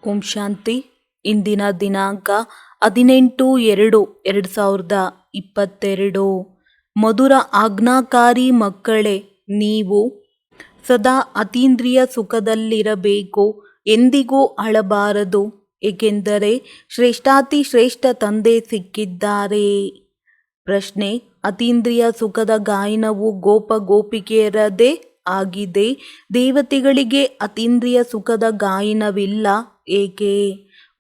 ಓಂ ಶಾಂತಿ. ಇಂದಿನ ದಿನಾಂಕ 18/2/2022. ಮಧುರ ಆಜ್ಞಾಕಾರಿ ಮಕ್ಕಳೇ, ನೀವು ಸದಾ ಅತೀಂದ್ರಿಯ ಸುಖದಲ್ಲಿರಬೇಕು, ಎಂದಿಗೂ ಅಳಬಾರದು, ಏಕೆಂದರೆ ಶ್ರೇಷ್ಠಾತಿ ಶ್ರೇಷ್ಠ ತಂದೆ ಸಿಕ್ಕಿದ್ದಾರೆ. ಪ್ರಶ್ನೆ: ಅತೀಂದ್ರಿಯ ಸುಖದ ಗಾಯನವು ಗೋಪ ಗೋಪಿಕೆಯರದೇ ಆಗಿದೆ. ದೇವತೆಗಳಿಗೆ ಅತೀಂದ್ರಿಯ ಸುಖದ ಗಾಯನವಿಲ್ಲ, ಏಕೆ?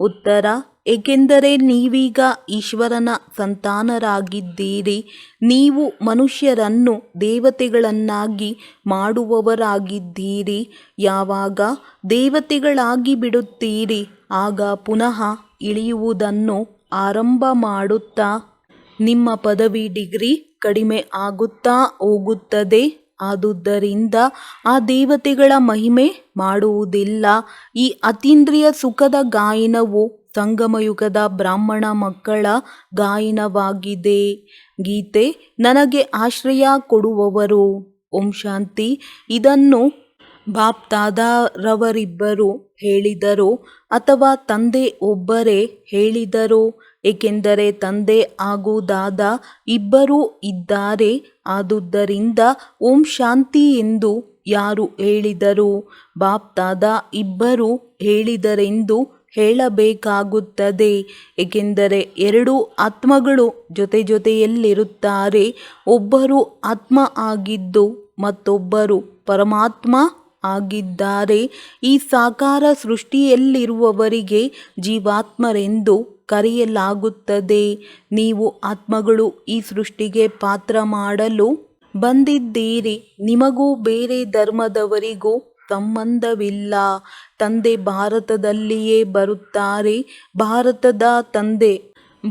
ಉತ್ತರ: ಏಕೆಂದರೆ ನೀವೀಗ ಈಶ್ವರನ ಸಂತಾನರಾಗಿದ್ದೀರಿ. ನೀವು ಮನುಷ್ಯರನ್ನು ದೇವತೆಗಳನ್ನಾಗಿ ಮಾಡುವವರಾಗಿದ್ದೀರಿ. ಯಾವಾಗ ದೇವತೆಗಳಾಗಿ ಬಿಡುತ್ತೀರಿ, ಆಗ ಪುನಃ ಇಳಿಯುವುದನ್ನು ಆರಂಭ ಮಾಡುತ್ತಾ ನಿಮ್ಮ ಪದವಿ ಡಿಗ್ರಿ ಕಡಿಮೆ ಆಗುತ್ತಾ ಹೋಗುತ್ತದೆ. ಆದುದರಿಂದ ಆ ದೇವತೆಗಳ ಮಹಿಮೆ ಮಾಡುವುದಿಲ್ಲ. ಈ ಅತೀಂದ್ರಿಯ ಸುಖದ ಗಾಯನವು ಸಂಗಮಯುಗದ ಬ್ರಾಹ್ಮಣ ಮಕ್ಕಳ ಗಾಯನವಾಗಿದೆ. ಗೀತೆ: ನನಗೆ ಆಶ್ರಯ ಕೊಡುವವರು. ಓಂ ಶಾಂತಿ. ಇದನ್ನು ಬಾಪ್ ದಾದಾರವರಿಬ್ಬರು ಹೇಳಿದರು ಅಥವಾ ತಂದೆ ಒಬ್ಬರೇ ಹೇಳಿದರು? ಏಕೆಂದರೆ ತಂದೆ ಹಾಗೂ ದಾದಾ ಇಬ್ಬರೂ ಇದ್ದಾರೆ. ಆದುದರಿಂದ ಓಂ ಶಾಂತಿ ಎಂದು ಯಾರು ಹೇಳಿದರು? ಬಾಪ್ ದಾದಾ ಇಬ್ಬರೂ ಹೇಳಿದರೆಂದು ಹೇಳಬೇಕಾಗುತ್ತದೆ. ಏಕೆಂದರೆ ಎರಡು ಆತ್ಮಗಳು ಜೊತೆ ಜೊತೆಯಲ್ಲಿರುತ್ತಾರೆ. ಒಬ್ಬರು ಆತ್ಮ ಆಗಿದ್ದು ಮತ್ತೊಬ್ಬರು ಪರಮಾತ್ಮ ಆಗಿದ್ದಾರೆ. ಈ ಸಾಕಾರ ಸೃಷ್ಟಿಯಲ್ಲಿರುವವರಿಗೆ ಜೀವಾತ್ಮರೆಂದು ಕರೆಯಲಾಗುತ್ತದೆ. ನೀವು ಆತ್ಮಗಳು ಈ ಸೃಷ್ಟಿಗೆ ಪಾತ್ರ ಮಾಡಲು ಬಂದಿದ್ದೀರಿ. ನಿಮಗೂ ಬೇರೆ ಧರ್ಮದವರಿಗೂ ಸಂಬಂಧವಿಲ್ಲ. ತಂದೆ ಭಾರತದಲ್ಲಿಯೇ ಬರುತ್ತಾರೆ.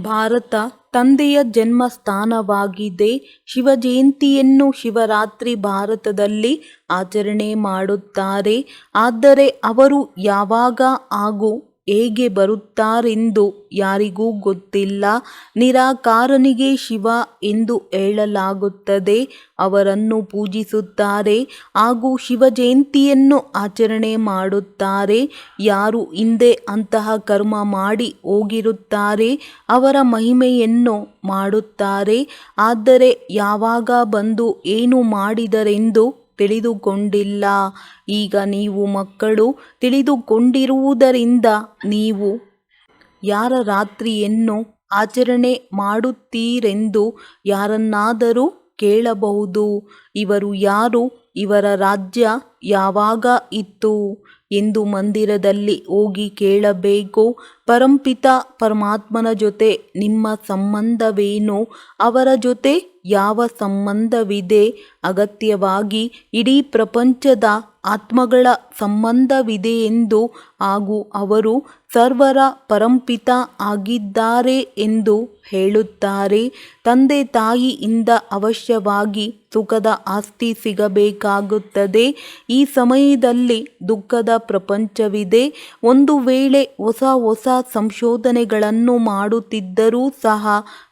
ಭಾರತ ತಂದೆಯ ಜನ್ಮ ಸ್ಥಾನವಾಗಿದೆ. ಶಿವ ಜಯಂತಿಯನ್ನು ಶಿವರಾತ್ರಿ ಭಾರತದಲ್ಲಿ ಆಚರಣೆ ಮಾಡುತ್ತಾರೆ. ಆದರೆ ಅವರು ಯಾವಾಗ ಹಾಗೂ ಹೇಗೆ ಬರುತ್ತಾರೆಂದು ಯಾರಿಗೂ ಗೊತ್ತಿಲ್ಲ. ನಿರಾಕಾರನಿಗೆ ಶಿವ ಎಂದು ಹೇಳಲಾಗುತ್ತದೆ. ಅವರನ್ನು ಪೂಜಿಸುತ್ತಾರೆ ಹಾಗೂ ಶಿವ ಜಯಂತಿಯನ್ನು ಆಚರಣೆ ಮಾಡುತ್ತಾರೆ. ಯಾರು ಹಿಂದೆ ಅಂತಹ ಕರ್ಮ ಮಾಡಿ ಹೋಗಿರುತ್ತಾರೆ ಅವರ ಮಹಿಮೆಯನ್ನು ಮಾಡುತ್ತಾರೆ. ಆದರೆ ಯಾವಾಗ ಬಂದು ಏನು ಮಾಡಿದರೆಂದು ತಿಳಿದುಕೊಂಡಿಲ್ಲ. ಈಗ ನೀವು ಮಕ್ಕಳು ತಿಳಿದುಕೊಂಡಿರುವುದರಿಂದ ನೀವು ಯಾರ ರಾತ್ರಿಯನ್ನು ಆಚರಣೆ ಮಾಡುತ್ತೀರೆಂದು ಯಾರನ್ನಾದರೂ ಕೇಳಬಹುದು. ಇವರು ಯಾರು? ಇವರ ರಾಜ್ಯ ಯಾವಾಗ ಇತ್ತು ಎಂದು ಮಂದಿರದಲ್ಲಿ ಹೋಗಿ ಕೇಳಬೇಕು. ಪರಂಪಿತ ಪರಮಾತ್ಮನ ಜೊತೆ ನಿಮ್ಮ ಸಂಬಂಧವೇನು? ಅವರ ಜೊತೆ ಯಾವ ಸಂಬಂಧವಿದೆ? ಅಗತ್ಯವಾಗಿ ಇಡೀ ಪ್ರಪಂಚದ ಆತ್ಮಗಳ ಸಂಬಂಧವಿದೆಯೆಂದು ಹಾಗೂ ಅವರು ಸರ್ವರ ಪರಂಪಿತ ಆಗಿದ್ದಾರೆ ಎಂದು ಹೇಳುತ್ತಾರೆ. ತಂದೆ ತಾಯಿಯಿಂದ ಅವಶ್ಯವಾಗಿ ಸುಖದ ಆಸ್ತಿ ಸಿಗಬೇಕಾಗುತ್ತದೆ. ಈ ಸಮಯದಲ್ಲಿ ದುಃಖದ ಪ್ರಪಂಚವಿದೆ. ಒಂದು ವೇಳೆ ಹೊಸ ಹೊಸ ಸಂಶೋಧನೆಗಳನ್ನು ಮಾಡುತ್ತಿದ್ದರೂ ಸಹ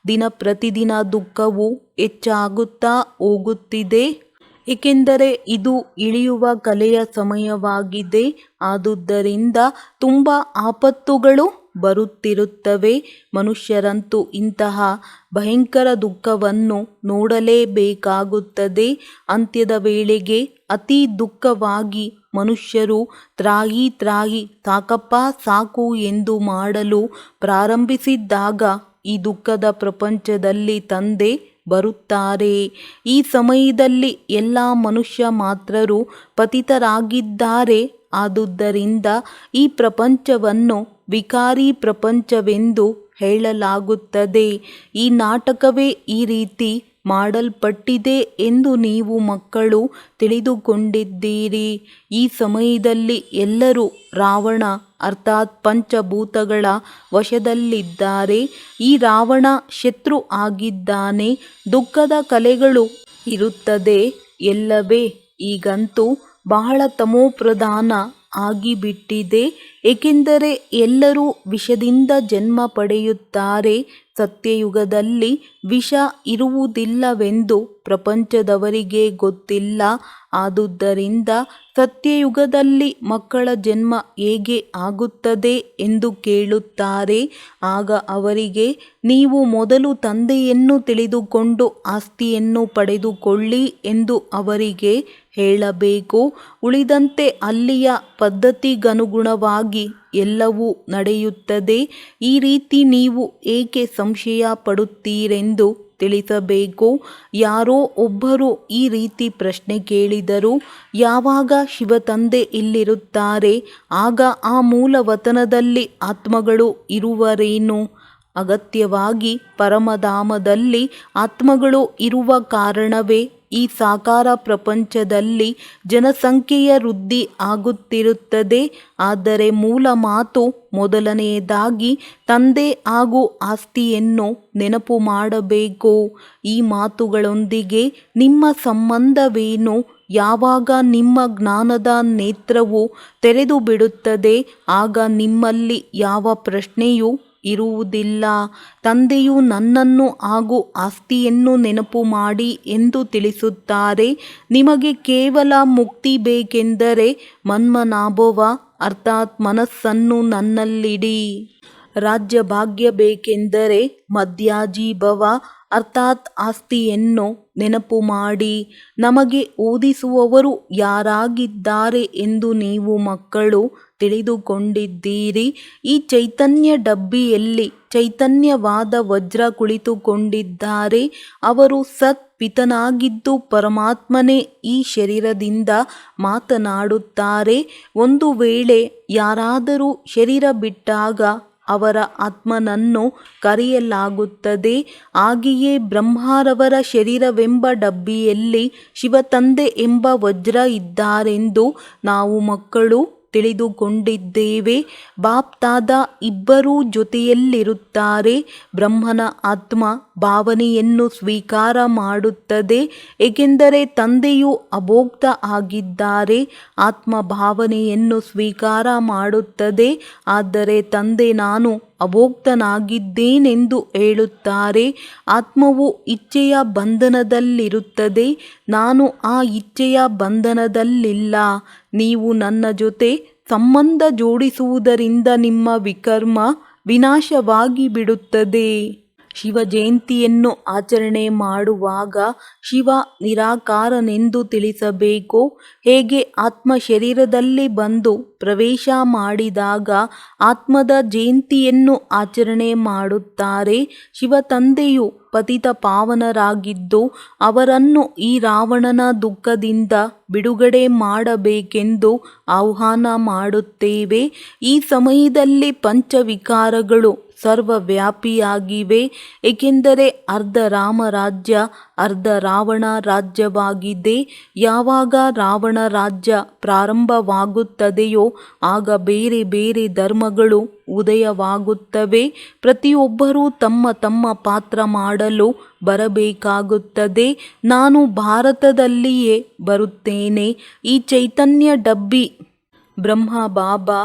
ದಿನ ಪ್ರತಿದಿನ ದುಃಖವು ಹೆಚ್ಚಾಗುತ್ತಾ ಹೋಗುತ್ತಿದೆ. ಏಕೆಂದರೆ ಇದು ಇಳಿಯುವ ಕಲೆಯ ಸಮಯವಾಗಿದೆ. ಆದುದರಿಂದ ತುಂಬ ಆಪತ್ತುಗಳು ಬರುತ್ತಿರುತ್ತವೆ. ಮನುಷ್ಯರಂತೂ ಇಂತಹ ಭಯಂಕರ ದುಃಖವನ್ನು ನೋಡಲೇಬೇಕಾಗುತ್ತದೆ. ಅಂತ್ಯದ ವೇಳೆಗೆ ಅತಿ ದುಃಖವಾಗಿ ಮನುಷ್ಯರು ತ್ರಾಹಿ ತ್ರಾಹಿ ಸಾಕಪ್ಪ ಸಾಕು ಎಂದು ಮಾಡಲು ಪ್ರಾರಂಭಿಸಿದಾಗ ಈ ದುಃಖದ ಪ್ರಪಂಚದಲ್ಲಿ ತಂದೆ ಬರುತ್ತಾರೆ. ಈ ಸಮಯದಲ್ಲಿ ಎಲ್ಲ ಮನುಷ್ಯ ಮಾತ್ರರು ಪತಿತರಾಗಿದ್ದಾರೆ. ಆದುದರಿಂದ ಈ ಪ್ರಪಂಚವನ್ನು ವಿಕಾರಿ ಪ್ರಪಂಚವೆಂದು ಹೇಳಲಾಗುತ್ತದೆ. ಈ ನಾಟಕವೇ ಈ ರೀತಿ ಮಾಡಲ್ಪಟ್ಟಿದೆ ಎಂದು ನೀವು ಮಕ್ಕಳು ತಿಳಿದುಕೊಂಡಿದ್ದೀರಿ. ಈ ಸಮಯದಲ್ಲಿ ಎಲ್ಲರೂ ರಾವಣ ಅರ್ಥಾತ್ ಪಂಚಭೂತಗಳ ವಶದಲ್ಲಿದ್ದಾರೆ. ಈ ರಾವಣ ಶತ್ರು ಆಗಿದ್ದಾನೆ. ದುಃಖದ ಕಲೆಗಳು ಇರುತ್ತದೆ ಎಲ್ಲವೇ. ಈಗಂತೂ ಬಹಳ ತಮೋಪ್ರಧಾನ ಆಗಿಬಿಟ್ಟಿದೆ. ಏಕೆಂದರೆ ಎಲ್ಲರೂ ವಿಷದಿಂದ ಜನ್ಮ ಪಡೆಯುತ್ತಾರೆ. ಸತ್ಯಯುಗದಲ್ಲಿ ವಿಷ ಇರುವುದಿಲ್ಲವೆಂದು ಪ್ರಪಂಚದವರಿಗೆ ಗೊತ್ತಿಲ್ಲ. ಆದುದರಿಂದ ಸತ್ಯಯುಗದಲ್ಲಿ ಮಕ್ಕಳ ಜನ್ಮ ಹೇಗೆ ಆಗುತ್ತದೆ ಎಂದು ಕೇಳುತ್ತಾರೆ. ಆಗ ಅವರಿಗೆ ನೀವು ಮೊದಲು ತಂದೆಯನ್ನು ತಿಳಿದುಕೊಂಡು ಆಸ್ತಿಯನ್ನು ಪಡೆದುಕೊಳ್ಳಿ ಎಂದು ಅವರಿಗೆ ಹೇಳಬೇಕು. ಉಳಿದಂತೆ ಅಲ್ಲಿಯ ಪದ್ಧತಿಗನುಗುಣವಾಗಿ ಎಲ್ಲವೂ ನಡೆಯುತ್ತದೆ. ಈ ರೀತಿ ನೀವು ಏಕೆ ಸಂಶಯ ಪಡುತ್ತೀರೆಂದು ತಿಳಿಸಬೇಕು. ಯಾರೋ ಒಬ್ಬರು ಈ ರೀತಿ ಪ್ರಶ್ನೆ ಕೇಳಿದರು, ಯಾವಾಗ ಶಿವತಂದೆ ಇಲ್ಲಿರುತ್ತಾರೆ ಆಗ ಆ ಮೂಲವತನದಲ್ಲಿ ಆತ್ಮಗಳು ಇರುವರೇನು? ಅಗತ್ಯವಾಗಿ ಪರಮಧಾಮದಲ್ಲಿ ಆತ್ಮಗಳು ಇರುವ ಕಾರಣವೇ ಈ ಸಾಕಾರ ಪ್ರಪಂಚದಲ್ಲಿ ಜನಸಂಖ್ಯೆಯ ವೃದ್ಧಿ ಆಗುತ್ತಿರುತ್ತದೆ. ಆದರೆ ಮೂಲ ಮಾತು ಮೊದಲನೆಯದಾಗಿ ತಂದೆ ಹಾಗೂ ಆಸ್ತಿಯನ್ನು ನೆನಪು ಮಾಡಬೇಕು. ಈ ಮಾತುಗಳೊಂದಿಗೆ ನಿಮ್ಮ ಸಂಬಂಧವೇನು? ಯಾವಾಗ ನಿಮ್ಮ ಜ್ಞಾನದ ನೇತ್ರವು ತೆರೆದು ಬಿಡುತ್ತದೆ ಆಗ ನಿಮ್ಮಲ್ಲಿ ಯಾವ ಪ್ರಶ್ನೆಯೂ ಇರುವುದಿಲ್ಲ. ತಂದೆಯು ನನ್ನನ್ನು ಹಾಗೂ ಆಸ್ತಿಯನ್ನು ನೆನಪು ಮಾಡಿ ಎಂದು ತಿಳಿಸುತ್ತಾರೆ. ನಿಮಗೆ ಕೇವಲ ಮುಕ್ತಿ ಬೇಕೆಂದರೆ ಮನ್ಮನಾಭವ ಅರ್ಥಾತ್ ಮನಸ್ಸನ್ನು ನನ್ನಲ್ಲಿಡಿ. ರಾಜ್ಯ ಭಾಗ್ಯ ಬೇಕೆಂದರೆ ಮಧ್ಯಾಜೀಭವ ಅರ್ಥಾತ್ ಆಸ್ತಿಯನ್ನು ನೆನಪು ಮಾಡಿ. ನಮಗೆ ಓದಿಸುವವರು ಯಾರಾಗಿದ್ದಾರೆ ಎಂದು ನೀವು ಮಕ್ಕಳು ತಿಳಿದುಕೊಂಡಿದ್ದೀರಿ. ಈ ಚೈತನ್ಯ ಡಬ್ಬಿಯಲ್ಲಿ ಚೈತನ್ಯವಾದ ವಜ್ರ ಕುಳಿತುಕೊಂಡಿದ್ದಾರೆ. ಅವರು ಸತ್ ಪಿತನಾಗಿದ್ದು ಪರಮಾತ್ಮನೇ ಈ ಶರೀರದಿಂದ ಮಾತನಾಡುತ್ತಾರೆ. ಒಂದು ವೇಳೆ ಯಾರಾದರೂ ಶರೀರ ಬಿಟ್ಟಾಗ ಅವರ ಆತ್ಮನನ್ನು ಕರೆಯಲಾಗುತ್ತದೆ. ಹಾಗೆಯೇ ಬ್ರಹ್ಮರವರ ಶರೀರವೆಂಬ ಡಬ್ಬಿಯಲ್ಲಿ ಶಿವತಂದೆ ಎಂಬ ವಜ್ರ ಇದ್ದಾರೆಂದು ನಾವು ಮಕ್ಕಳು ತಿಳಿದುಕೊಂಡಿದ್ದೇವೆ. ಬಾಪ್ದಾದ ಇಬ್ಬರೂ ಜೊತೆಯಲ್ಲಿರುತ್ತಾರೆ. ಬ್ರಹ್ಮನ ಆತ್ಮ ಭಾವನೆಯನ್ನು ಸ್ವೀಕಾರ ಮಾಡುತ್ತದೆ, ಏಕೆಂದರೆ ತಂದೆಯು ಅಭೋಕ್ತ ಆಗಿದ್ದಾರೆ. ಆತ್ಮ ಭಾವನೆಯನ್ನು ಸ್ವೀಕಾರ ಮಾಡುತ್ತದೆ. ಆದರೆ ತಂದೆ ನಾನು ಅಭೋಕ್ತನಾಗಿದ್ದೇನೆಂದು ಹೇಳುತ್ತಾರೆ. ಆತ್ಮವು ಇಚ್ಛೆಯ ಬಂಧನದಲ್ಲಿರುತ್ತದೆ. ನಾನು ಆ ಇಚ್ಛೆಯ ಬಂಧನದಲ್ಲಿಲ್ಲ. ನೀವು ನನ್ನ ಜೊತೆ ಸಂಬಂಧ ಜೋಡಿಸುವುದರಿಂದ ನಿಮ್ಮ ವಿಕರ್ಮ ವಿನಾಶವಾಗಿ ಬಿಡುತ್ತದೆ. ಶಿವ ಜಯಂತಿಯನ್ನು ಆಚರಣೆ ಮಾಡುವಾಗ ಶಿವ ನಿರಾಕಾರನೆಂದು ತಿಳಿಸಬೇಕು. ಹೇಗೆ ಆತ್ಮ ಶರೀರದಲ್ಲಿ ಬಂದು ಪ್ರವೇಶ ಮಾಡಿದಾಗ ಆತ್ಮದ ಜಯಂತಿಯನ್ನು ಆಚರಣೆ ಮಾಡುತ್ತಾರೆ. ಶಿವತಂದೆಯು ಪತಿತ ಪಾವನರಾಗಿದ್ದು ಅವರನ್ನು ಈ ರಾವಣನ ದುಃಖದಿಂದ ಬಿಡುಗಡೆ ಮಾಡಬೇಕೆಂದು ಆಹ್ವಾನ ಮಾಡುತ್ತೇವೆ. ಈ ಸಮಯದಲ್ಲಿ ಪಂಚವಿಕಾರಗಳು ಸರ್ವವ್ಯಾಪಿಯಾಗಿವೆ, ಏಕೆಂದರೆ ಅರ್ಧ ರಾಮರಾಜ್ಯ ಅರ್ಧ ರಾವಣ ರಾಜ್ಯವಾಗಿದೆ. ಯಾವಾಗ ರಾವಣ ರಾಜ್ಯ ಪ್ರಾರಂಭವಾಗುತ್ತದೆಯೋ ಆಗ ಬೇರೆ ಬೇರೆ ಧರ್ಮಗಳು ಉದಯವಾಗುತ್ತವೆ. ಪ್ರತಿಯೊಬ್ಬರೂ ತಮ್ಮ ತಮ್ಮ ಪಾತ್ರ ಮಾಡಲು ಬರಬೇಕಾಗುತ್ತದೆ. ನಾನು ಭಾರತದಲ್ಲಿಯೇ ಬರುತ್ತೇನೆ. ಈ ಚೈತನ್ಯ ಡಬ್ಬಿ ಬ್ರಹ್ಮ ಬಾಬಾ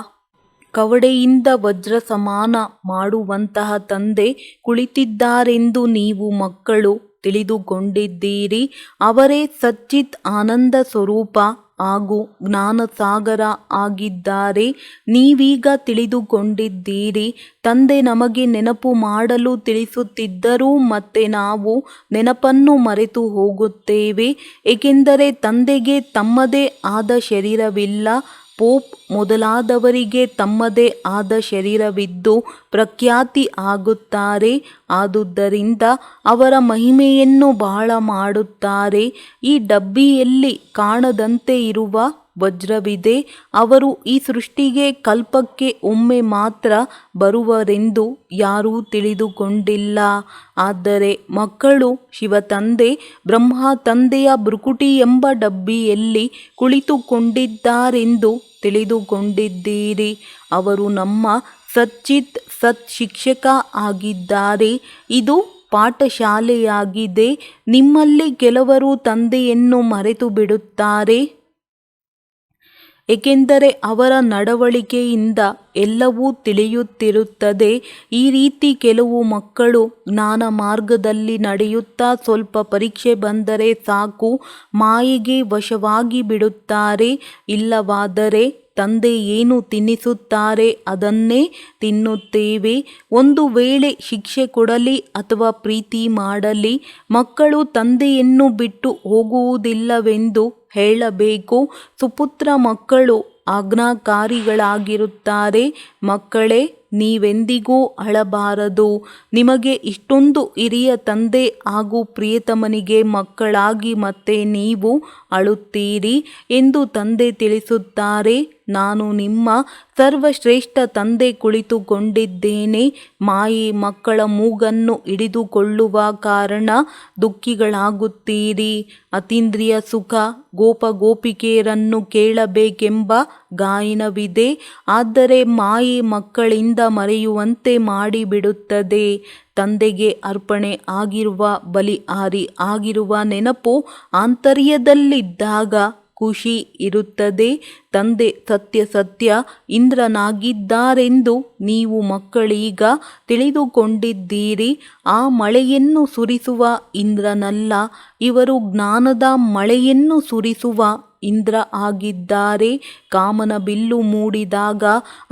ಕವಡೆಯಿಂದ ವಜ್ರ ಸಮಾನ ಮಾಡುವಂತಹ ತಂದೆ ಕುಳಿತಿದ್ದಾರೆಂದು ನೀವು ಮಕ್ಕಳು ತಿಳಿದುಕೊಂಡಿದ್ದೀರಿ. ಅವರೇ ಸಚ್ಚಿತ್ ಆನಂದ ಸ್ವರೂಪ ಹಾಗೂ ಜ್ಞಾನಸಾಗರ ಆಗಿದ್ದಾರೆ. ನೀವೀಗ ತಿಳಿದುಕೊಂಡಿದ್ದೀರಿ. ತಂದೆ ನಮಗೆ ನೆನಪು ಮಾಡಲು ತಿಳಿಸುತ್ತಿದ್ದರೂ ಮತ್ತೆ ನಾವು ನೆನಪನ್ನು ಮರೆತು ಹೋಗುತ್ತೇವೆ, ಏಕೆಂದರೆ ತಂದೆಗೆ ತಮ್ಮದೇ ಆದ ಶರೀರವಿಲ್ಲ. ಪೋಪ್ ಮೊದಲಾದವರಿಗೆ ತಮ್ಮದೇ ಆದ ಶರೀರವಿದ್ದು ಪ್ರಖ್ಯಾತಿ ಆಗುತ್ತಾರೆ. ಆದುದರಿಂದ ಅವರ ಮಹಿಮೆಯನ್ನು ಬಹಳ ಮಾಡುತ್ತಾರೆ. ಈ ಡಬ್ಬಿಯಲ್ಲಿ ಕಾಣದಂತೆ ಇರುವ ವಜ್ರವಿದೆ. ಅವರು ಈ ಸೃಷ್ಟಿಗೆ ಕಲ್ಪಕ್ಕೆ ಒಮ್ಮೆ ಮಾತ್ರ ಬರುವರೆಂದು ಯಾರೂ ತಿಳಿದುಕೊಂಡಿಲ್ಲ. ಆದರೆ ಮಕ್ಕಳು ಶಿವತಂದೆ ಬ್ರಹ್ಮ ತಂದೆಯ ಭೃಕುಟಿ ಎಂಬ ಡಬ್ಬಿಯಲ್ಲಿ ಕುಳಿತುಕೊಂಡಿದ್ದಾರೆಂದು ತಿಳಿದುಕೊಂಡಿದ್ದೀರಿ. ಅವರು ನಮ್ಮ ಸಚ್ಚಿತ್ ಸತ್ ಶಿಕ್ಷಕ ಆಗಿದ್ದಾರೆ. ಇದು ಪಾಠಶಾಲೆಯಾಗಿದೆ. ನಿಮ್ಮಲ್ಲಿ ಕೆಲವರು ತಂದೆಯನ್ನು ಮರೆತು ಬಿಡುತ್ತಾರೆ, ಏಕೆಂದರೆ ಅವರ ನಡವಳಿಕೆಯಿಂದ ಎಲ್ಲವೂ ತಿಳಿಯುತ್ತಿರುತ್ತದೆ. ಈ ರೀತಿ ಕೆಲವು ಮಕ್ಕಳು ಜ್ಞಾನ ಮಾರ್ಗದಲ್ಲಿ ನಡೆಯುತ್ತಾ ಸ್ವಲ್ಪ ಪರೀಕ್ಷೆ ಬಂದರೆ ಸಾಕು ಮಾಯೆಗೆ ವಶವಾಗಿ ಬಿಡುತ್ತಾರೆ. ಇಲ್ಲವಾದರೆ ತಂದೆ ಏನು ತಿನ್ನಿಸುತ್ತಾರೆ ಅದನ್ನೇ ತಿನ್ನುತ್ತೇವೆ. ಒಂದು ವೇಳೆ ಶಿಕ್ಷೆ ಕೊಡಲಿ ಅಥವಾ ಪ್ರೀತಿ ಮಾಡಲಿ ಮಕ್ಕಳು ತಂದೆಯನ್ನು ಬಿಟ್ಟು ಹೋಗುವುದಿಲ್ಲವೆಂದು ಹೇಳಬೇಕು. ಸುಪುತ್ರ ಮಕ್ಕಳು ಆಜ್ಞಾಕಾರಿಗಳಾಗಿರುತ್ತಾರೆ. ಮಕ್ಕಳೇ, ನೀವೆಂದಿಗೂ ಅಳಬಾರದು. ನಿಮಗೆ ಇಷ್ಟೊಂದು ಹಿರಿಯ ತಂದೆ ಹಾಗೂ ಪ್ರಿಯತಮನಿಗೆ ಮಕ್ಕಳಾಗಿ ಮತ್ತೆ ನೀವು ಅಳುತ್ತೀರಿ ಎಂದು ತಂದೆ ತಿಳಿಸುತ್ತಾರೆ. ನಾನು ನಿಮ್ಮ ಸರ್ವಶ್ರೇಷ್ಠ ತಂದೆ ಕುಳಿತುಕೊಂಡಿದ್ದೇನೆ. ಮಾಯೆ ಮಕ್ಕಳ ಮೂಗನ್ನು ಹಿಡಿದುಕೊಳ್ಳುವ ಕಾರಣ ದುಃಖಿಗಳಾಗುತ್ತೀರಿ. ಅತೀಂದ್ರಿಯ ಸುಖ ಗೋಪಿಕೆಯರನ್ನು ಕೇಳಬೇಕೆಂಬ ಗಾಯನವಿದೆ. ಆದರೆ ಮಾಯೆ ಮಕ್ಕಳಿಂದ ಮರೆಯುವಂತೆ ಮಾಡಿಬಿಡುತ್ತದೆ. ತಂದೆಗೆ ಅರ್ಪಣೆ ಆಗಿರುವ ಬಲಿಹಾರಿ ಆಗಿರುವ ನೆನಪು ಆಂತರ್ಯದಲ್ಲಿದ್ದಾಗ ಖುಷಿ ಇರುತ್ತದೆ. ತಂದೆ ಸತ್ಯ ಇಂದ್ರನಾಗಿದ್ದಾರೆಂದು ನೀವು ಮಕ್ಕಳೀಗ ತಿಳಿದುಕೊಂಡಿದ್ದೀರಿ. ಆ ಮಳೆಯನ್ನು ಸುರಿಸುವ ಇಂದ್ರನಲ್ಲ, ಇವರು ಜ್ಞಾನದ ಮಳೆಯನ್ನು ಸುರಿಸುವ ಇಂದ್ರ ಆಗಿದ್ದಾರೆ. ಕಾಮನ ಬಿಲ್ಲು ಮೂಡಿದಾಗ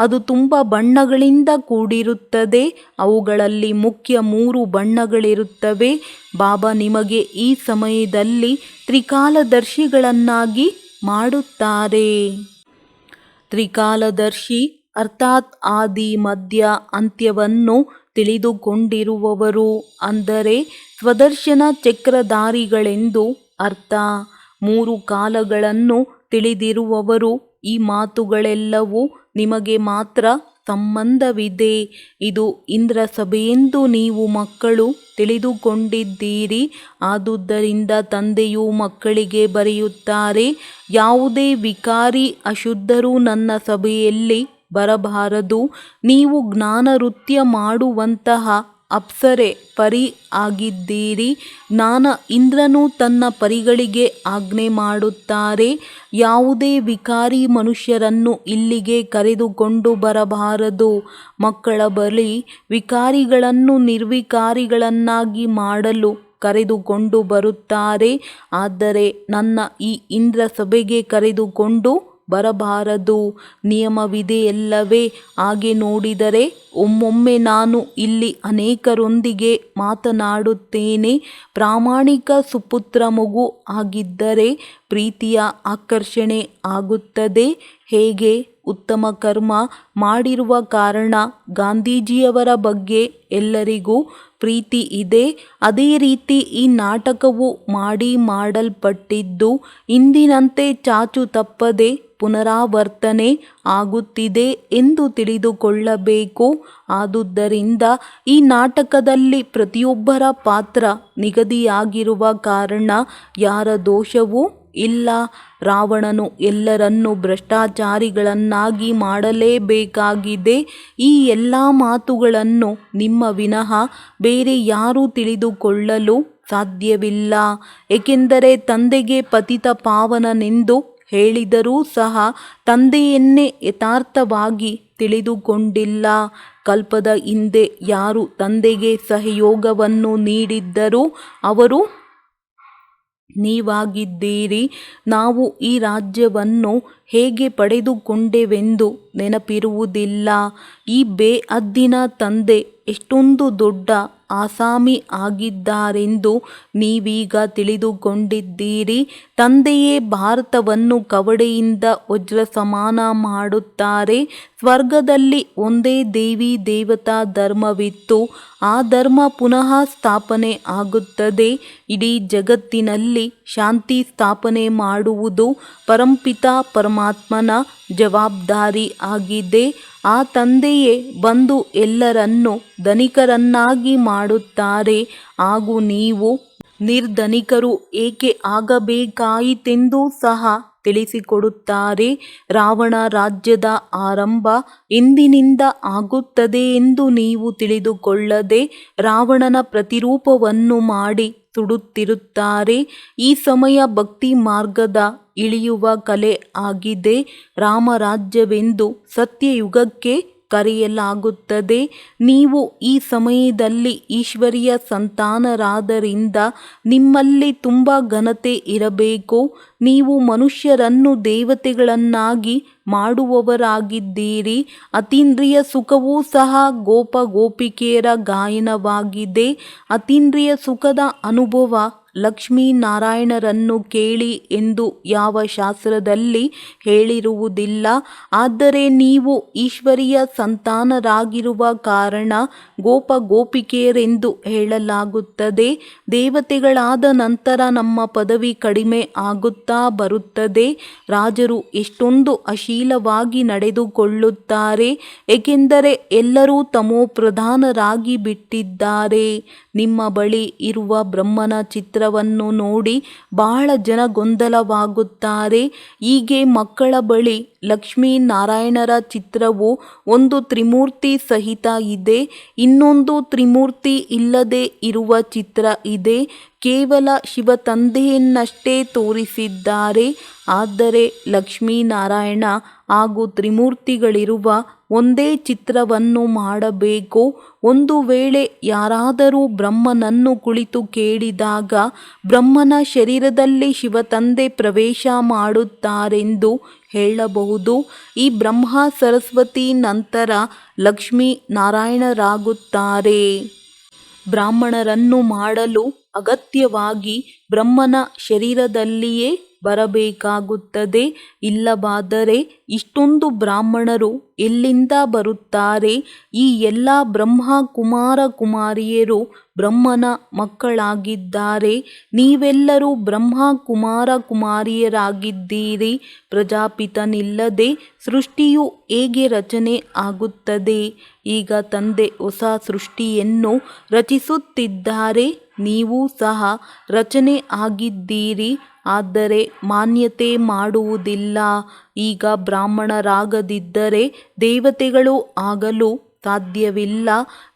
ಅದು ತುಂಬ ಬಣ್ಣಗಳಿಂದ ಕೂಡಿರುತ್ತದೆ. ಅವುಗಳಲ್ಲಿ ಮುಖ್ಯ 3 ಬಣ್ಣಗಳಿರುತ್ತವೆ. ಬಾಬಾ ನಿಮಗೆ ಈ ಸಮಯದಲ್ಲಿ ತ್ರಿಕಾಲದರ್ಶಿಗಳನ್ನಾಗಿ ಮಾಡುತ್ತಾರೆ. ತ್ರಿಕಾಲದರ್ಶಿ ಅರ್ಥಾತ್ ಆದಿ ಮಧ್ಯ ಅಂತ್ಯವನ್ನು ತಿಳಿದುಕೊಂಡಿರುವವರು, ಅಂದರೆ ಸ್ವದರ್ಶನ ಚಕ್ರಧಾರಿಗಳೆಂದು ಅರ್ಥ. 3 ಕಾಲಗಳನ್ನು ತಿಳಿದಿರುವವರು. ಈ ಮಾತುಗಳೆಲ್ಲವೂ ನಿಮಗೆ ಮಾತ್ರ ಸಂಬಂಧವಿದೆ. ಇದು ಇಂದ್ರ ಸಭೆಯೆಂದು ನೀವು ಮಕ್ಕಳು ತಿಳಿದುಕೊಂಡಿದ್ದೀರಿ. ಆದುದರಿಂದ ತಂದೆಯು ಮಕ್ಕಳಿಗೆ ಬರೆಯುತ್ತಾರೆ, ಯಾವುದೇ ವಿಕಾರಿ ಅಶುದ್ಧರು ನನ್ನ ಸಭೆಯಲ್ಲಿ ಬರಬಾರದು. ನೀವು ಜ್ಞಾನ ನೃತ್ಯ ಮಾಡುವಂತಹ ಅಪ್ಸರೆ ಪರಿ ಆಗಿದ್ದೀರಿ. ಇಂದ್ರನು ತನ್ನ ಪರಿಗಳಿಗೆ ಆಜ್ಞೆ ಮಾಡುತ್ತಾರೆ, ಯಾವುದೇ ವಿಕಾರಿ ಮನುಷ್ಯರನ್ನು ಇಲ್ಲಿಗೆ ಕರೆದುಕೊಂಡು ಬರಬಾರದು. ಮಕ್ಕಳ ಬಳಿ ವಿಕಾರಿಗಳನ್ನು ನಿರ್ವಿಕಾರಿಗಳನ್ನಾಗಿ ಮಾಡಲು ಕರೆದುಕೊಂಡು ಬರುತ್ತಾರೆ. ಆದರೆ ನನ್ನ ಈ ಇಂದ್ರ ಸಭೆಗೆ ಕರೆದುಕೊಂಡು ಬರಬಾರದು. ನಿಯಮವಿದೆಯಲ್ಲವೇ? ಹಾಗೆ ನೋಡಿದರೆ ಒಮ್ಮೊಮ್ಮೆ ನಾನು ಇಲ್ಲಿ ಅನೇಕರೊಂದಿಗೆ ಮಾತನಾಡುತ್ತೇನೆ. ಪ್ರಾಮಾಣಿಕ ಸುಪುತ್ರ ಮಗು ಆಗಿದ್ದರೆ ಪ್ರೀತಿಯ ಆಕರ್ಷಣೆ ಆಗುತ್ತದೆ. ಹೇಗೆ? ಉತ್ತಮ ಕರ್ಮ ಮಾಡಿರುವ ಕಾರಣ ಗಾಂಧೀಜಿಯವರ ಬಗ್ಗೆ ಎಲ್ಲರಿಗೂ ಪ್ರೀತಿ ಇದೆ. ಅದೇ ರೀತಿ ಈ ನಾಟಕವು ಮಾಡಲ್ಪಟ್ಟಿದ್ದು ಇಂದಿನಂತೆ ಚಾಚು ತಪ್ಪದೆ ಪುನರಾವರ್ತನೆ ಆಗುತ್ತಿದೆ ಎಂದು ತಿಳಿದುಕೊಳ್ಳಬೇಕು. ಆದುದರಿಂದ ಈ ನಾಟಕದಲ್ಲಿ ಪ್ರತಿಯೊಬ್ಬರ ಪಾತ್ರ ನಿಗದಿಯಾಗಿರುವ ಕಾರಣ ಯಾರ ದೋಷವೂ ಇಲ್ಲ. ರಾವಣನು ಎಲ್ಲರನ್ನೂ ಭ್ರಷ್ಟಾಚಾರಿಗಳನ್ನಾಗಿ ಮಾಡಲೇಬೇಕಾಗಿದೆ. ಈ ಎಲ್ಲ ಮಾತುಗಳನ್ನು ನಿಮ್ಮ ವಿನಃ ಬೇರೆ ಯಾರೂ ತಿಳಿದುಕೊಳ್ಳಲು ಸಾಧ್ಯವಿಲ್ಲ. ಏಕೆಂದರೆ ತಂದೆಗೆ ಪತಿತ ಪಾವನನೆಂದು ಹೇಳಿದರೂ ಸಹ ತಂದೆಯನ್ನೇ ಯಥಾರ್ಥವಾಗಿ ತಿಳಿದುಕೊಂಡಿಲ್ಲ. ಕಲ್ಪದ ಹಿಂದೆ ಯಾರು ತಂದೆಗೆ ಸಹಯೋಗವನ್ನು ನೀಡಿದ್ದರೂ ಅವರು ನೀವಾಗಿದ್ದೀರಿ. ನಾವು ಈ ರಾಜ್ಯವನ್ನು ಹೇಗೆ ಪಡೆದುಕೊಂಡೆವೆಂದು ನೆನಪಿರುವುದಿಲ್ಲ. ಈ ಬೇಹದ್ದಿನ ತಂದೆ ಎಷ್ಟೊಂದು ದೊಡ್ಡ ಆಸಾಮಿ ಆಗಿದ್ದಾರೆಂದು ನೀವೀಗ ತಿಳಿದುಕೊಂಡಿದ್ದೀರಿ. ತಂದೆಯೇ ಭಾರತವನ್ನು ಕವಡೆಯಿಂದ ವಜ್ರ ಸಮಾನ ಮಾಡುತ್ತಾರೆ. ಸ್ವರ್ಗದಲ್ಲಿ ಒಂದೇ ದೇವಿ ದೇವತಾ ಧರ್ಮವಿತ್ತು. ಆ ಧರ್ಮ ಪುನಃ ಸ್ಥಾಪನೆ ಆಗುತ್ತದೆ. ಇಡೀ ಜಗತ್ತಿನಲ್ಲಿ ಶಾಂತಿ ಸ್ಥಾಪನೆ ಮಾಡುವುದು ಪರಂಪಿತ ಪರಮಾತ್ಮನ ಜವಾಬ್ದಾರಿ ಆಗಿದೆ. ಆ ತಂದೆಯೇ ಬಂದು ಎಲ್ಲರನ್ನೂ ಧನಿಕರನ್ನಾಗಿ ಮಾಡುತ್ತಾರೆ ಹಾಗೂ ನೀವು ನಿರ್ಧನಿಕರು ಏಕೆ ಆಗಬೇಕಾಯಿತೆಂದು ಸಹ ತಿಳಿಸಿಕೊಡುತ್ತಾರೆ. ರಾವಣ ರಾಜ್ಯದ ಆರಂಭ ಎಂದಿನಿಂದ ಆಗುತ್ತದೆ ಎಂದು ನೀವು ತಿಳಿದುಕೊಳ್ಳದೆ ರಾವಣನ ಪ್ರತಿರೂಪವನ್ನು ಮಾಡಿ ಸುಡುತ್ತಿರುತ್ತಾರೆ. ಈ ಸಮಯ ಭಕ್ತಿ ಮಾರ್ಗದ ಇಳಿಯುವ ಕಲೆ ಆಗಿದೆ. ರಾಮರಾಜ್ಯವೆಂದು ಸತ್ಯಯುಗಕ್ಕೆ ಕರೆಯಲಾಗುತ್ತದೆ. ನೀವು ಈ ಸಮಯದಲ್ಲಿ ಈಶ್ವರಿಯ ಸಂತಾನರಾದ್ದರಿಂದ ನಿಮ್ಮಲ್ಲಿ ತುಂಬ ಘನತೆ ಇರಬೇಕು. ನೀವು ಮನುಷ್ಯರನ್ನು ದೇವತೆಗಳನ್ನಾಗಿ ಮಾಡುವವರಾಗಿದ್ದೀರಿ. ಅತೀಂದ್ರಿಯ ಸುಖವೂ ಸಹ ಗೋಪ ಗೋಪಿಕೆಯರ ಗಾಯನವಾಗಿದೆ. ಅತೀಂದ್ರಿಯ ಸುಖದ ಅನುಭವ ಲಕ್ಷ್ಮೀನಾರಾಯಣರನ್ನು ಕೇಳಿ ಎಂದು ಯಾವ ಶಾಸ್ತ್ರದಲ್ಲಿ ಹೇಳಿರುವುದಿಲ್ಲ. ಆದರೆ ನೀವು ಈಶ್ವರಿಯ ಸಂತಾನರಾಗಿರುವ ಕಾರಣ ಗೋಪ ಗೋಪಿಕೆಯರೆಂದು ಹೇಳಲಾಗುತ್ತದೆ. ದೇವತೆಗಳಾದ ನಂತರ ನಮ್ಮ ಪದವಿ ಕಡಿಮೆ ಆಗುತ್ತಾ ಬರುತ್ತದೆ. ರಾಜರು ಎಷ್ಟೊಂದು ಅಶೀಲವಾಗಿ ನಡೆದುಕೊಳ್ಳುತ್ತಾರೆ, ಏಕೆಂದರೆ ಎಲ್ಲರೂ ತಮೋಪ್ರಧಾನರಾಗಿ ಬಿಟ್ಟಿದ್ದಾರೆ. ನಿಮ್ಮ ಬಳಿ ಇರುವ ಬ್ರಹ್ಮನ ಚಿತ್ರವನ್ನು ನೋಡಿ ಬಹಳ ಜನ ಗೊಂದಲವಾಗುತ್ತಾರೆ. ಹೀಗೆ ಮಕ್ಕಳ ಬಳಿ ಲಕ್ಷ್ಮೀನಾರಾಯಣರ ಚಿತ್ರವು ಒಂದು ತ್ರಿಮೂರ್ತಿ ಸಹಿತ ಇದೆ, ಇನ್ನೊಂದು ತ್ರಿಮೂರ್ತಿ ಇಲ್ಲದೆ ಇರುವ ಚಿತ್ರ ಇದೆ. ಕೇವಲ ಶಿವ ತಂದೆಯನ್ನಷ್ಟೇ ತೋರಿಸಿದ್ದಾರೆ. ಆದರೆ ಲಕ್ಷ್ಮೀನಾರಾಯಣ ಹಾಗೂ ತ್ರಿಮೂರ್ತಿಗಳಿರುವ ಒಂದೇ ಚಿತ್ರವನ್ನು ಮಾಡಬೇಕು. ಒಂದು ವೇಳೆ ಯಾರಾದರೂ ಬ್ರಹ್ಮನನ್ನು ಕುಳಿತು ಕೇಳಿದಾಗ ಬ್ರಹ್ಮನ ಶರೀರದಲ್ಲಿ ಶಿವತಂದೆ ಪ್ರವೇಶ ಮಾಡುತ್ತಾರೆಂದು ಹೇಳಬಹುದು. ಈ ಬ್ರಹ್ಮ ಸರಸ್ವತಿ ನಂತರ ಲಕ್ಷ್ಮೀ ನಾರಾಯಣರಾಗುತ್ತಾರೆ. ಬ್ರಾಹ್ಮಣರನ್ನು ಮಾಡಲು ಅಗತ್ಯವಾಗಿ ಬ್ರಹ್ಮನ ಶರೀರದಲ್ಲಿಯೇ ಬರಬೇಕಾಗುತ್ತದೆ. ಇಲ್ಲವಾದರೆ ಇಷ್ಟೊಂದು ಬ್ರಾಹ್ಮಣರು ಎಲ್ಲಿಂದ ಬರುತ್ತಾರೆ? ಈ ಎಲ್ಲ ಬ್ರಹ್ಮ ಕುಮಾರ ಕುಮಾರಿಯರು ಬ್ರಹ್ಮನ ಮಕ್ಕಳಾಗಿದ್ದಾರೆ. ನೀವೆಲ್ಲರೂ ಬ್ರಹ್ಮ ಕುಮಾರ ಕುಮಾರಿಯರಾಗಿದ್ದೀರಿ. ಪ್ರಜಾಪಿತನಿಲ್ಲದೆ ಸೃಷ್ಟಿಯು ಹೇಗೆ ರಚನೆ ಆಗುತ್ತದೆ? ಈಗ ತಂದೆ ಹೊಸ ಸೃಷ್ಟಿಯನ್ನು ರಚಿಸುತ್ತಿದ್ದಾರೆ. ನೀವು ಸಹ ರಚನೆ ಆಗಿದ್ದೀರಿ, ಆದರೆ ಮಾನ್ಯತೆ ಮಾಡುವುದಿಲ್ಲ. ಈಗ ಬ್ರಾಹ್ಮಣರಾಗದಿದ್ದರೆ ದೇವತೆಗಳು ಆಗಲು ಸಾಧ್ಯವಿಲ್ಲ.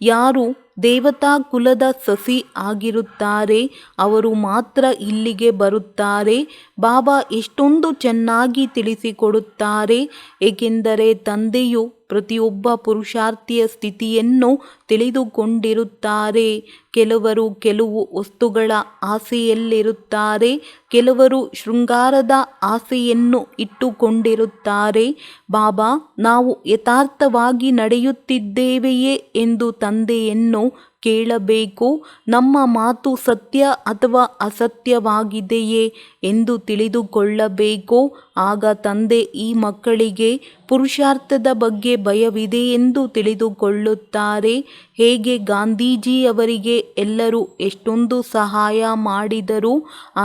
ಯಾರು ದೇವತಾ ಕುಲದ ಸಸಿ ಆಗಿರುತ್ತಾರೆ ಅವರು ಮಾತ್ರ ಇಲ್ಲಿಗೆ ಬರುತ್ತಾರೆ. ಬಾಬಾ ಎಷ್ಟೊಂದು ಚೆನ್ನಾಗಿ ತಿಳಿಸಿಕೊಡುತ್ತಾರೆ, ಏಕೆಂದರೆ ತಂದೆಯು ಪ್ರತಿಯೊಬ್ಬ ಪುರುಷಾರ್ಥಿಯ ಸ್ಥಿತಿಯನ್ನು ತಿಳಿದುಕೊಂಡಿರುತ್ತಾರೆ. ಕೆಲವರು ಕೆಲವು ವಸ್ತುಗಳ ಆಸೆಯಲ್ಲಿರುತ್ತಾರೆ, ಕೆಲವರು ಶೃಂಗಾರದ ಆಸೆಯನ್ನು ಇಟ್ಟುಕೊಂಡಿರುತ್ತಾರೆ. ಬಾಬಾ, ನಾವು ಯಥಾರ್ಥವಾಗಿ ನಡೆಯುತ್ತಿದ್ದೇವೆಯೇ ಎಂದು ತಂದೆಯನ್ನು ಕೇಳಬೇಕು. ನಮ್ಮ ಮಾತು ಸತ್ಯ ಅಥವಾ ಅಸತ್ಯವಾಗಿದೆಯೇ ಎಂದು ತಿಳಿದುಕೊಳ್ಳಬೇಕು. ಆಗ ತಂದೆ ಈ ಮಕ್ಕಳಿಗೆ ಪುರುಷಾರ್ಥದ ಬಗ್ಗೆ ಭಯವಿದೆ ಎಂದು ತಿಳಿದುಕೊಳ್ಳುತ್ತಾರೆ. ಹೇಗೆ ಗಾಂಧೀಜಿಯವರಿಗೆ ಎಲ್ಲರೂ ಎಷ್ಟೊಂದು ಸಹಾಯ ಮಾಡಿದರು,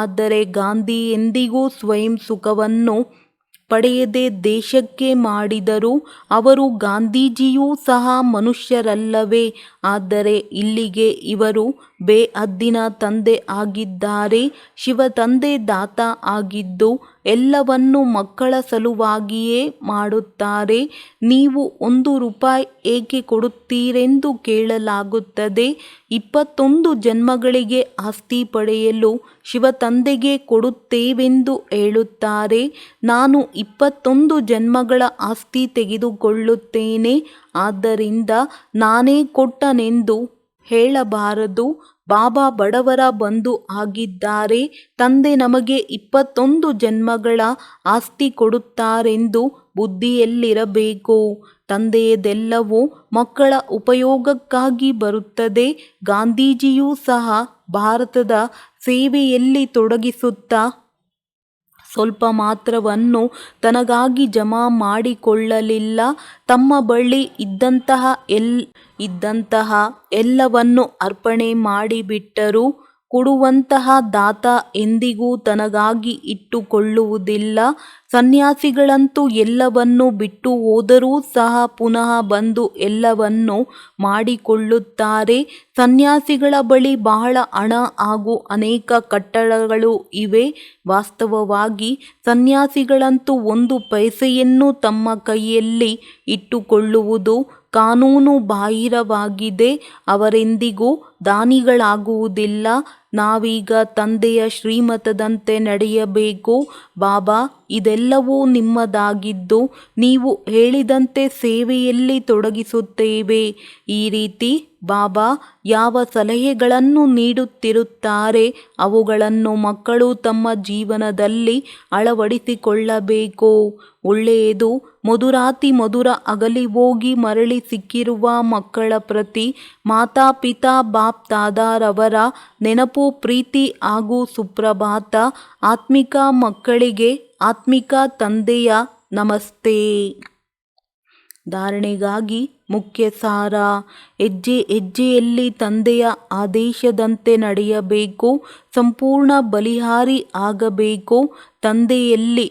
ಆದರೆ ಗಾಂಧಿ ಎಂದಿಗೂ ಸ್ವಯಂ ಸುಖವನ್ನು ಪಡೆಯದೆ ದೇಶಕ್ಕೆ ಮಾಡಿದರು. ಅವರು ಗಾಂಧೀಜಿಯೂ ಸಹ ಮನುಷ್ಯರಲ್ಲವೇ? ಆದರೆ ಇಲ್ಲಿಗೆ ಇವರು ಬೇಹದ್ದಿನ ತಂದೆ ಆಗಿದ್ದಾರೆ. ಶಿವ ತಂದೆ ದಾತ ಆಗಿದ್ದು ಎಲ್ಲವನ್ನು ಮಕ್ಕಳ ಸಲುವಾಗಿಯೇ ಮಾಡುತ್ತಾರೆ. ನೀವು 1 ರೂಪಾಯಿ ಏಕೆ ಕೊಡುತ್ತೀರೆಂದು ಕೇಳಲಾಗುತ್ತದೆ. 21 ಜನ್ಮಗಳಿಗೆ ಆಸ್ತಿ ಪಡೆಯಲು ಶಿವ ತಂದೆಗೆ ಕೊಡುತ್ತೇವೆಂದು ಹೇಳುತ್ತಾರೆ. ನಾನು 21 ಜನ್ಮಗಳ ಆಸ್ತಿ ತೆಗೆದುಕೊಳ್ಳುತ್ತೇನೆ, ಆದ್ದರಿಂದ ನಾನೇ ಕೊಟ್ಟನೆಂದು ಹೇಳಬಾರದು. ಬಾಬಾ ಬಡವರ ಬಂಧು ಆಗಿದ್ದಾರೆ. ತಂದೆ ನಮಗೆ 21 ಜನ್ಮಗಳ ಆಸ್ತಿ ಕೊಡುತ್ತಾರೆಂದು ಬುದ್ಧಿಯಲ್ಲಿರಬೇಕು. ತಂದೆಯದೆಲ್ಲವೂ ಮಕ್ಕಳ ಉಪಯೋಗಕ್ಕಾಗಿ ಬರುತ್ತದೆ. ಗಾಂಧೀಜಿಯೂ ಸಹ ಭಾರತದ ಸೇವೆಯಲ್ಲಿ ತೊಡಗಿಸುತ್ತಾ ಸ್ವಲ್ಪ ಮಾತ್ರವನ್ನು ತನಗಾಗಿ ಜಮಾ ಮಾಡಿಕೊಳ್ಳಲಿಲ್ಲ. ತಮ್ಮ ಬಳಿ ಇದ್ದಂತಹ ಎಲ್ಲವನ್ನು ಅರ್ಪಣೆ ಮಾಡಿಬಿಟ್ಟರು. ಕೊಡುವಂತಹ ದಾತ ಎಂದಿಗೂ ತನಗಾಗಿ ಇಟ್ಟುಕೊಳ್ಳುವುದಿಲ್ಲ. ಸನ್ಯಾಸಿಗಳಂತೂ ಎಲ್ಲವನ್ನೂ ಬಿಟ್ಟು ಹೋದರೂ ಸಹ ಪುನಃ ಬಂದು ಎಲ್ಲವನ್ನೂ ಮಾಡಿಕೊಳ್ಳುತ್ತಾರೆ. ಸನ್ಯಾಸಿಗಳ ಬಳಿ ಬಹಳ ಹಣ ಹಾಗೂ ಅನೇಕ ಕಟ್ಟಡಗಳು ಇವೆ. ವಾಸ್ತವವಾಗಿ ಸನ್ಯಾಸಿಗಳಂತೂ 1 ಪೈಸೆಯನ್ನು ತಮ್ಮ ಕೈಯಲ್ಲಿ ಇಟ್ಟುಕೊಳ್ಳುವುದು ಕಾನೂನು ಬಾಹಿರವಾಗಿದೆ. ಅವರೆಂದಿಗೂ ದಾನಿಗಳಾಗುವುದಿಲ್ಲ. ನಾವೀಗ ತಂದೆಯ ಶ್ರೀಮತದಂತೆ ನಡೆಯಬೇಕು. ಬಾಬಾ, ಇದೆಲ್ಲವೂ ನಿಮ್ಮದಾಗಿದ್ದು ನೀವು ಹೇಳಿದಂತೆ ಸೇವೆಯಲ್ಲಿ ತೊಡಗಿಸುತ್ತೇವೆ. ಈ ರೀತಿ ಬಾಬಾ ಯಾವ ಸಲಹೆಗಳನ್ನು ನೀಡುತ್ತಿರುತ್ತಾರೆ ಅವುಗಳನ್ನು ಮಕ್ಕಳು ತಮ್ಮ ಜೀವನದಲ್ಲಿ ಅಳವಡಿಸಿಕೊಳ್ಳಬೇಕು. ಒಳ್ಳೆಯದು. ಮಧುರಾತಿ ಮಧುರ ಅಗಲಿ ಹೋಗಿ ಮರಳಿ ಸಿಕ್ಕಿರುವ ಮಕ್ಕಳ ಪ್ರತಿ ಮಾತಾಪಿತಾ ಬಾಪ್ ದಾದಾರವರ ನೆನಪು, ಪ್ರೀತಿ ಹಾಗೂ ಸುಪ್ರಭಾತ. ಆತ್ಮಿಕ ಮಕ್ಕಳಿಗೆ ಆತ್ಮಿಕ ತಂದೆಯ ನಮಸ್ತೆ. ಧಾರಣೆಗಾಗಿ ಮುಖ್ಯ ಸಾರ. ಹೆಜ್ಜೆ ಹೆಜ್ಜೆಯಲ್ಲಿ ತಂದೆಯ ಆದೇಶದಂತೆ ನಡೆಯಬೇಕು. ಸಂಪೂರ್ಣ ಬಲಿಹಾರಿ ಆಗಬೇಕು. ತಂದೆಯಲ್ಲಿ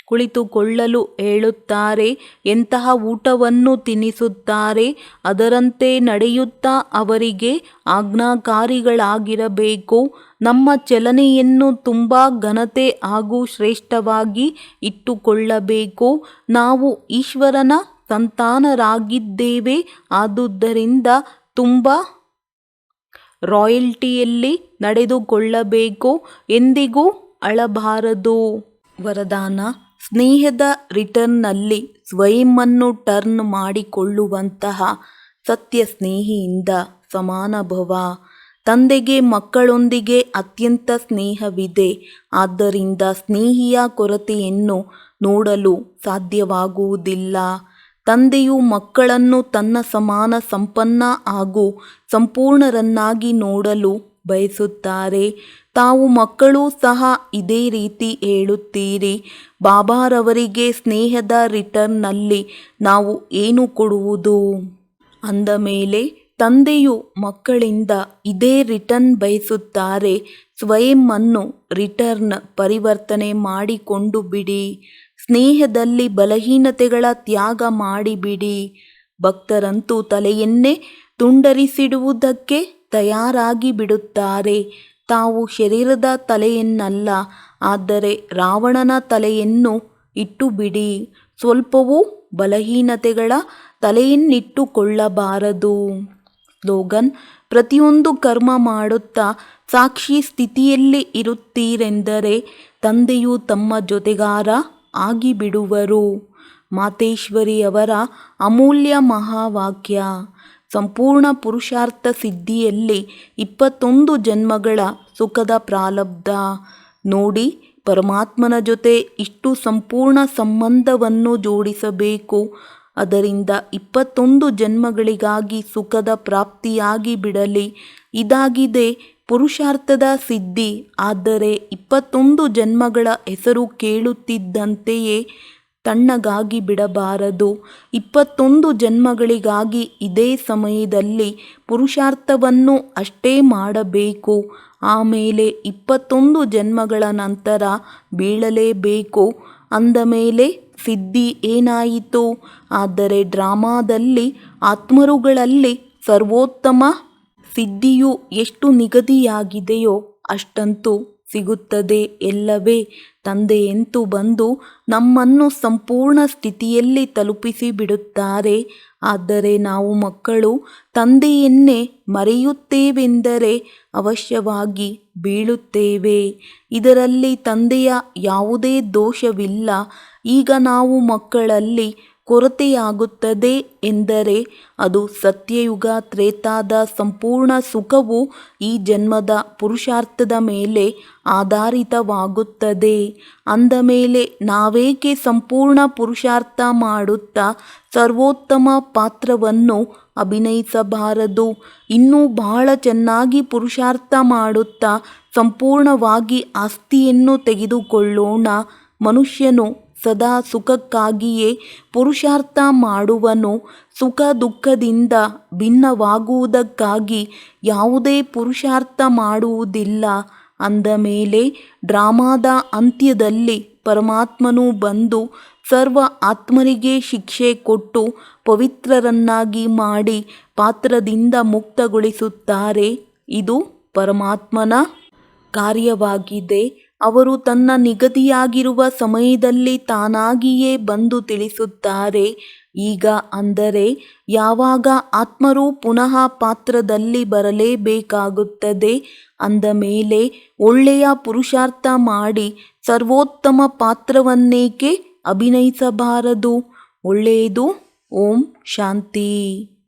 ಕುಳಿತುಕೊಳ್ಳಲು ಹೇಳುತ್ತಾರೆ. ಎಂತಹ ಊಟವನ್ನು ತಿನ್ನಿಸುತ್ತಾರೆ ಅದರಂತೆ ನಡೆಯುತ್ತಾ ಅವರಿಗೆ ಆಜ್ಞಾಕಾರಿಗಳಾಗಿರಬೇಕು. ನಮ್ಮ ಚಲನೆಯನ್ನು ತುಂಬ ಘನತೆ ಹಾಗೂ ಶ್ರೇಷ್ಠವಾಗಿ ಇಟ್ಟುಕೊಳ್ಳಬೇಕು. ನಾವು ಈಶ್ವರನ ಸಂತಾನರಾಗಿದ್ದೇವೆ. ಆದುದರಿಂದ ತುಂಬ ರಾಯಲ್ಟಿಯಲ್ಲಿ ನಡೆದುಕೊಳ್ಳಬೇಕು. ಎಂದಿಗೂ ಅಳಬಾರದು. ವರದಾನ: ಸ್ನೇಹದ ರಿಟರ್ನ್ನಲ್ಲಿ ಸ್ವಯಂವನ್ನು ಟರ್ನ್ ಮಾಡಿಕೊಳ್ಳುವಂತಹ ಸತ್ಯ ಸ್ನೇಹಿಯಿಂದ ಸಮಾನಭವ. ತಂದೆಗೆ ಮಕ್ಕಳೊಂದಿಗೆ ಅತ್ಯಂತ ಸ್ನೇಹವಿದೆ. ಆದ್ದರಿಂದ ಸ್ನೇಹಿಯ ಕೊರತೆಯನ್ನು ನೋಡಲು ಸಾಧ್ಯವಾಗುವುದಿಲ್ಲ. ತಂದೆಯು ಮಕ್ಕಳನ್ನು ತನ್ನ ಸಮಾನ ಸಂಪನ್ನ ಹಾಗೂ ಸಂಪೂರ್ಣರನ್ನಾಗಿ ನೋಡಲು ಬಯಸುತ್ತಾರೆ. ತಾವು ಮಕ್ಕಳೂ ಸಹ ಇದೇ ರೀತಿ ಹೇಳುತ್ತೀರಿ. ಬಾಬಾರವರಿಗೆ ಸ್ನೇಹದ ರಿಟರ್ನ್ನಲ್ಲಿ ನಾವು ಏನು ಕೊಡುವುದು? ಅಂದ ಮೇಲೆ ತಂದೆಯು ಮಕ್ಕಳಿಂದ ಇದೇ ರಿಟರ್ನ್ ಬಯಸುತ್ತಾರೆ. ಸ್ವಯಂವನ್ನು ರಿಟರ್ನ್ ಪರಿವರ್ತನೆ ಮಾಡಿಕೊಂಡು ಬಿಡಿ. ಸ್ನೇಹದಲ್ಲಿ ಬಲಹೀನತೆಗಳ ತ್ಯಾಗ ಮಾಡಿಬಿಡಿ. ಭಕ್ತರಂತೂ ತಲೆಯನ್ನೇ ತುಂಡರಿಸಿಡುವುದಕ್ಕೆ ತಯಾರಾಗಿ ಬಿಡುತ್ತಾರೆ. ತಾವು ಶರೀರದ ತಲೆಯನ್ನಲ್ಲ, ಆದರೆ ರಾವಣನ ತಲೆಯನ್ನು ಇಟ್ಟುಬಿಡಿ. ಸ್ವಲ್ಪವೂ ಬಲಹೀನತೆಗಳ ತಲೆಯನ್ನಿಟ್ಟುಕೊಳ್ಳಬಾರದು. ಸ್ಲೋಗನ್: ಪ್ರತಿಯೊಂದು ಕರ್ಮ ಮಾಡುತ್ತಾ ಸಾಕ್ಷಿ ಸ್ಥಿತಿಯಲ್ಲಿ ಇರುತ್ತೀರೆಂದರೆ ತಂದೆಯು ತಮ್ಮ ಜೊತೆಗಾರ ಆಗಿಬಿಡುವರು. ಮಾತೇಶ್ವರಿಯವರ ಅಮೂಲ್ಯ ಮಹಾವಾಕ್ಯ. ಸಂಪೂರ್ಣ ಪುರುಷಾರ್ಥ ಸಿದ್ಧಿಯಲ್ಲಿ 21 ಜನ್ಮಗಳ ಸುಖದ ಪ್ರಾರಬ್ಧ. ನೋಡಿ, ಪರಮಾತ್ಮನ ಜೊತೆ ಇಷ್ಟು ಸಂಪೂರ್ಣ ಸಂಬಂಧವನ್ನು ಜೋಡಿಸಬೇಕು. ಅದರಿಂದ 21 ಜನ್ಮಗಳಿಗಾಗಿ ಸುಖದ ಪ್ರಾಪ್ತಿಯಾಗಿ ಬಿಡಲಿ. ಇದಾಗಿದೆ ಪುರುಷಾರ್ಥದ ಸಿದ್ಧಿ. ಆದರೆ 21 ಜನ್ಮಗಳ ಹೆಸರು ಕೇಳುತ್ತಿದ್ದಂತೆಯೇ ತಣ್ಣಗಾಗಿ ಬಿಡಬಾರದು. 21 ಜನ್ಮಗಳಿಗಾಗಿ ಇದೇ ಸಮಯದಲ್ಲಿ ಪುರುಷಾರ್ಥವನ್ನು ಅಷ್ಟೇ ಮಾಡಬೇಕು. ಆಮೇಲೆ 21 ಜನ್ಮಗಳ ನಂತರ ಬೀಳಲೇಬೇಕು. ಅಂದಮೇಲೆ ಸಿದ್ಧಿ ಏನಾಯಿತು? ಆದರೆ ಡ್ರಾಮಾದಲ್ಲಿ ಆತ್ಮರುಗಳಲ್ಲಿ ಸರ್ವೋತ್ತಮ ಸಿದ್ಧಿಯು ಎಷ್ಟು ನಿಗದಿಯಾಗಿದೆಯೋ ಅಷ್ಟಂತೂ ಸಿಗುತ್ತದೆ ಎಲ್ಲವೇ. ತಂದೆಯಂತೂ ಬಂದು ನಮ್ಮನ್ನು ಸಂಪೂರ್ಣ ಸ್ಥಿತಿಯಲ್ಲಿ ತಲುಪಿಸಿ ಬಿಡುತ್ತಾರೆ. ಆದರೆ ನಾವು ಮಕ್ಕಳು ತಂದೆಯನ್ನೇ ಮರೆಯುತ್ತೇವೆಂದರೆ ಅವಶ್ಯವಾಗಿ ಬೀಳುತ್ತೇವೆ. ಇದರಲ್ಲಿ ತಂದೆಯ ಯಾವುದೇ ದೋಷವಿಲ್ಲ. ಈಗ ನಾವು ಮಕ್ಕಳಲ್ಲಿ ಕೊರತೆಯಾಗುತ್ತದೆ ಎಂದರೆ ಅದು ಸತ್ಯಯುಗ ತ್ರೇತಾದ ಸಂಪೂರ್ಣ ಸುಖವು ಈ ಜನ್ಮದ ಪುರುಷಾರ್ಥದ ಮೇಲೆ ಆಧಾರಿತವಾಗುತ್ತದೆ. ಅಂದ ಮೇಲೆ ನಾವೇಕೆ ಸಂಪೂರ್ಣ ಪುರುಷಾರ್ಥ ಮಾಡುತ್ತಾ ಸರ್ವೋತ್ತಮ ಪಾತ್ರವನ್ನು ಅಭಿನಯಿಸಬಾರದು? ಇನ್ನೂ ಬಹಳ ಚೆನ್ನಾಗಿ ಪುರುಷಾರ್ಥ ಮಾಡುತ್ತಾ ಸಂಪೂರ್ಣವಾಗಿ ಆಸ್ತಿಯನ್ನು ತೆಗೆದುಕೊಳ್ಳೋಣ. ಮನುಷ್ಯನು ಸದಾ ಸುಖಕ್ಕಾಗಿಯೇ ಪುರುಷಾರ್ಥ ಮಾಡುವನು. ಸುಖ ದುಃಖದಿಂದ ಭಿನ್ನವಾಗುವುದಕ್ಕಾಗಿ ಯಾವುದೇ ಪುರುಷಾರ್ಥ ಮಾಡುವುದಿಲ್ಲ. ಅಂದ ಮೇಲೆ ಡ್ರಾಮಾದ ಅಂತ್ಯದಲ್ಲಿ ಪರಮಾತ್ಮನು ಬಂದು ಸರ್ವ ಆತ್ಮರಿಗೆ ಶಿಕ್ಷೆ ಕೊಟ್ಟು ಪವಿತ್ರರನ್ನಾಗಿ ಮಾಡಿ ಪಾತ್ರದಿಂದ ಮುಕ್ತಗೊಳಿಸುತ್ತಾರೆ. ಇದು ಪರಮಾತ್ಮನ ಕಾರ್ಯವಾಗಿದೆ. ಅವರು ತನ್ನ ನಿಗದಿಯಾಗಿರುವ ಸಮಯದಲ್ಲಿ ತಾನಾಗಿಯೇ ಬಂದು ತಿಳಿಸುತ್ತಾರೆ. ಈಗ ಅಂದರೆ ಯಾವಾಗ ಆತ್ಮರು ಪುನಃ ಪಾತ್ರದಲ್ಲಿ ಬರಲೇಬೇಕಾಗುತ್ತದೆ ಅಂದ ಮೇಲೆ ಒಳ್ಳೆಯ ಪುರುಷಾರ್ಥ ಮಾಡಿ ಸರ್ವೋತ್ತಮ ಪಾತ್ರವನ್ನೇಕೆ ಅಭಿನಯಿಸಬಾರದು? ಒಳ್ಳೆಯದು. ಓಂ ಶಾಂತಿ.